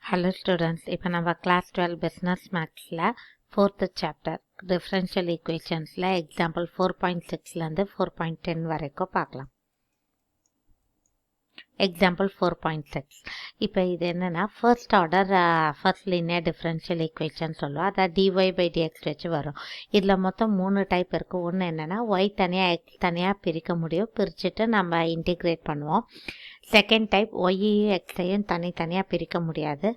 Hello students, இப்போ நம்ம class 12 business mathsல 4th chapter differential equationsல example 4.6ல இருந்து 4.10 வரைக்கும் பார்க்கலாம். Example 4.6 இப்போ இது என்னன்னா first order first linear differential equation சொல்லுவோம். அதாவது dy by dx வச்சு வரும். இதில் மொத்தம் 3 டைப் இருக்குது. ஒன்று என்னென்னா y தனியாக x தனியாக பிரிக்க முடியும், பிரிச்சுட்டு நம்ம இன்டிகிரேட் பண்ணுவோம். செகண்ட் டைப் ஒய்யையும் எக்ஸையும் தனித்தனியாக பிரிக்க முடியாது.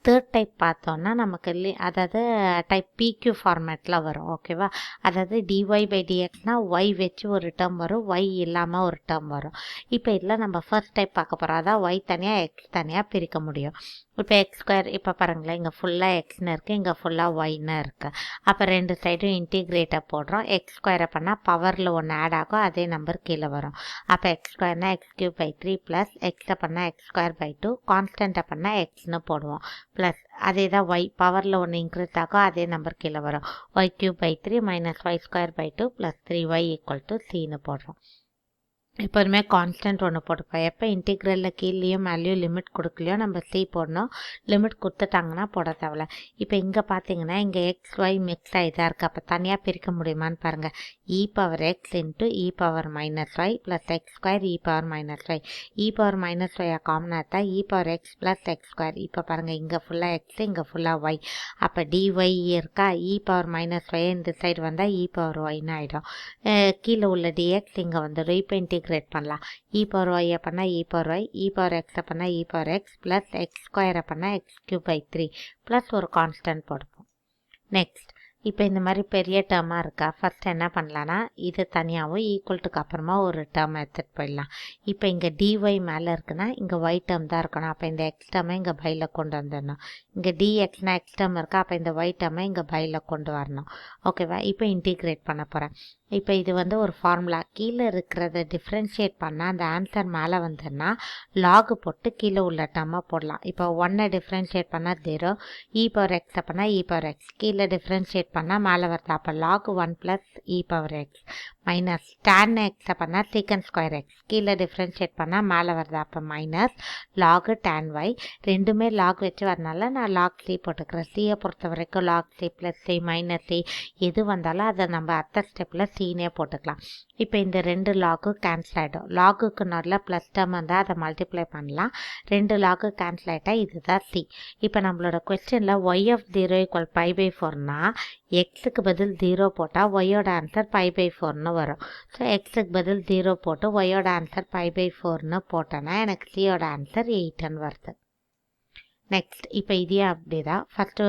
தேர்ட் டைப் பார்த்தோன்னா நமக்கு அதாவது டைப் பிக்யூ ஃபார்மேட்டில் வரும். ஓகேவா? அதாவது டிஒய் பை டிஎக்ஸ்னால் ஒய் வச்சு ஒரு டேர்ம் வரும், ஒய் இல்லாமல் ஒரு டேர்ம் வரும். இப்போ இதில் நம்ம ஃபர்ஸ்ட் டைப் பார்க்க போகிறோம். அதான் ஒய் தனியாக எக்ஸ் தனியாக பிரிக்க முடியும். இப்போ எக்ஸ் ஸ்கொயர் இப்போ பாருங்களேன், இங்கே ஃபுல்லாக எக்ஸ்னு இருக்குது, இங்கே ஃபுல்லாக ஒய்னு இருக்குது. அப்போ ரெண்டு சைடும் இன்டிகிரேட்டை போடுறோம். எக்ஸ் ஸ்கொயரை பண்ணால் பவரில் ஒன்று ஆட் ஆகும், அதே நம்பர் கீழே வரும். அப்போ எக்ஸ் ஸ்கொயர்னா எக்ஸ் கியூப் பை 3 ப்ளஸ் எக்ஸை பண்ணால் எக்ஸ் ஸ்கொயர் பை 2, கான்ஸ்டண்ட்டை பண்ணால் எக்ஸ்னு போடுவோம். ப்ளஸ் அதே தான் ஒய் பவரில் ஒன்று இன்க்ரீஸ் ஆகும், அதே நம்பர் கீழே வரும். Y cube by 3 minus y square by 2 plus 3y equal to சின்னு போடுறோம். எப்போதுமே கான்ஸ்டன்ட் ஒன்று போட்டுப்போம். எப்போ இன்டிகிரலில் கீழேயும் மேலேயும் லிமிட் கொடுக்கலையோ நம்ம சி போடணும். லிமிட் கொடுத்துட்டாங்கன்னா போட தேவையில்ல. இப்போ இங்கே பார்த்தீங்கன்னா இங்கே எக்ஸ் ஒய் மிக்ஸ் ஆகிதான் இருக்குது. அப்போ தனியாக பிரிக்க முடியுமான்னு பாருங்கள். E power x into e power minus y plus x square e power minus y. E power minus ஒய்யை காமனாக எடுத்தால் e power x plus x square. இப்போ பாருங்கள், இங்கே ஃபுல்லாக எக்ஸ், இங்கே ஃபுல்லாக ஒய். அப்போ டிஒய் இருக்கா, இ பவர் மைனஸ் ஒய் இந்த சைடு வந்தால் இ பவர் ஒய்னு ஆகிடும். கீழே உள்ள டிஎக்ஸ் இங்கே வந்துடும். இப்போ இன்டிகிரேட் பண்ணலாம். இ பவர் ஒய்யை பண்ணால் e power Y, e power எக்ஸை பண்ணால் இ பவர் எக்ஸ் ப்ளஸ் எக்ஸ் ஸ்கொயரை பண்ணால் எக்ஸ் கியூப் பை 3 ப்ளஸ் ஒரு கான்ஸ்டன்ட் போடுவோம். நெக்ஸ்ட் இப்போ இந்த மாதிரி பெரிய டேர்மாக இருக்கா, ஃபஸ்ட் என்ன பண்ணலான்னா இது தனியாகவும் ஈக்குவல்ட்டுக்கு அப்புறமா ஒரு டேர்ம் எடுத்துகிட்டு போயிடலாம். இப்போ இங்கே டிஒய் மேலே இருக்குன்னா இங்கே ஒய் டேர்ம் தான் இருக்கணும். அப்போ இந்த எக்ஸ் டேர்மை இங்கே பையில் கொண்டு வந்துடணும். இங்கே டிஎக்ஸ்னா எக்ஸ் டேர்ம் இருக்கா, அப்போ இந்த ஒய் டேர்மை இங்கே பையில் கொண்டு வரணும். ஓகேவா? இப்போ இன்டிகிரேட் பண்ண போகிறேன். இப்போ இது வந்து ஒரு ஃபார்முலா. கீழே இருக்கிறத டிஃப்ரென்ஷியேட் பண்ணால் அந்த ஆன்சர் மேலே வந்துன்னா லாகு போட்டு கீழே உள்ள டேர்மை போடலாம். இப்போ 1 டிஃப்ரென்ஷியேட் பண்ணால் 0, இ பவர் எக்ஸை பண்ணால் இ பவர் எக்ஸ், கீழே டிஃப்ரென்ஷியேட் பண்ணால் மேலே வருது. அப்போ லாகு 1 ப்ளஸ் இ பவர் எக்ஸ் மைனஸ் டேன் எக்ஸை பண்ணால் சீக்கன் ஸ்கொயர் எக்ஸ், கீழே டிஃப்ரென்ஷியேட் பண்ணால் மேலே வருது. அப்போ மைனஸ் லாகு டேன் ஒய். ரெண்டுமே லாக் வச்சு வரனால நான் லாக் சி போட்டுக்கிறேன். சியை பொறுத்த வரைக்கும் log c plus c minus c எது வந்தாலும் அதை நம்ம அடுத்த ஸ்டெப்பில் சீனே போட்டுக்கலாம். இப்போ இந்த ரெண்டு லாகும் கேன்சல் ஆகிடும். லாகுக்கு நடுவில் ப்ளஸ் டேர்ம் வந்தால் அதை மல்டிப்ளை பண்ணலாம். ரெண்டு லாகு கேன்சல் ஆகிட்டா இதுதான் சி. இப்போ நம்மளோட கொஸ்டினில் y of 0 equal pi by 4னா எக்ஸுக்கு பதில் 0 போட்டால் ஒய்யோட ஆன்சர் பை பை 4னு வரும். ஸோ எக்ஸுக்கு பதில் 0 போட்டு ஒய்யோட ஆன்சர் பை பை 4னு போட்டோன்னா எனக்கு சியோட ஆன்சர் 8ன்னு வருது. நெக்ஸ்ட் இப்போ இதே அப்படி தான். ஃபஸ்ட்டு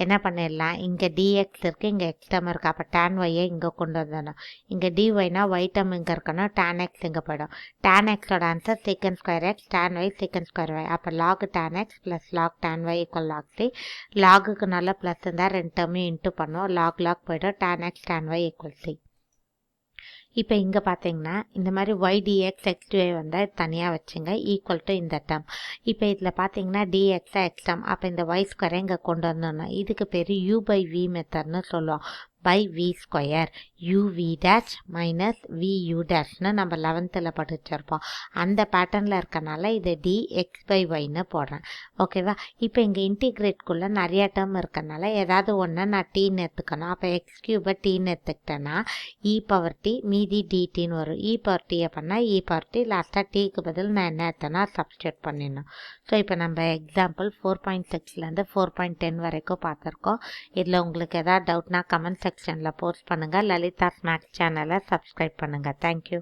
என்ன பண்ணிடலாம், இங்கே டிஎக்ஸ் இருக்குது, இங்கே எக்ஸ் டேர்ம் இருக்குது. அப்போ டேன் ஒய்யை இங்கே கொண்டு வந்துடணும். இங்கே டிஒய்னா ஒய் டேர்ம் இங்கே இருக்கணும், டேன் எக்ஸ் இங்கே போயிடும். டேன் எக்ஸோட answer secant square x, tan y secant square y. அப்போ log tan x plus log tan y equal log c. லாகுக்கு நல்லா ப்ளஸ் இருந்தால் ரெண்டு டேர்மையும் இன்ட்டு பண்ணுவோம். லாக் போய்டும். Tan x tan y equal c. இப்போ இங்கே பார்த்தீங்கன்னா இந்த மாதிரி ஒய் டிஎக்ஸ் எக்ஸ் டிஒய் வந்தால் தனியாக வச்சுங்க ஈக்குவல் டு இந்த டேர்ம். இப்போ இதில் பார்த்தீங்கன்னா டிஎக்ஸா எக்ஸ் டேர்ம். அப்போ இந்த ஒய் ஸ்கொயரை இங்கே கொண்டு வந்துடணும். இதுக்கு பேர் யூ பை வி மெத்தட்னு சொல்லுவோம். By v square u v dash minus v u டேஷ்னு நம்ம 11th படிச்சிருப்போம். அந்த பேட்டர்னில் இருக்கனால இது டி எக்ஸ் பை ஒய்னு போடுறேன். ஓகேவா? இப்போ இங்கே இன்டிகிரேட்குள்ளே நிறையா டேர்ம் இருக்கனால ஏதாவது ஒன்று நான் டீன்னு எடுத்துக்கணும். அப்போ எக்ஸ் கியூபை டீன்னு எடுத்துக்கிட்டேன்னா இ பவர் டி மீதி டிடின்னு வரும். இ பவர் டியை பண்ணால் இ பவர் டி, லாஸ்ட்டாக டீக்கு பதில் நான் என்ன எடுத்தேன்னா சப்ஸ்டியூட் பண்ணிடணும். ஸோ இப்போ நம்ம எக்ஸாம்பிள் 4.6லேருந்து 4.10 வரைக்கும் பார்த்துருக்கோம். இதில் உங்களுக்கு எதாவது டவுட்னா கமெண்ட் செக்ஷனில் போஸ்ட் பண்ணுங்கள். லலிதா ஸ்நாக்ஸ் சேனலை சப்ஸ்கிரைப் பண்ணுங்கள். தேங்க்யூ.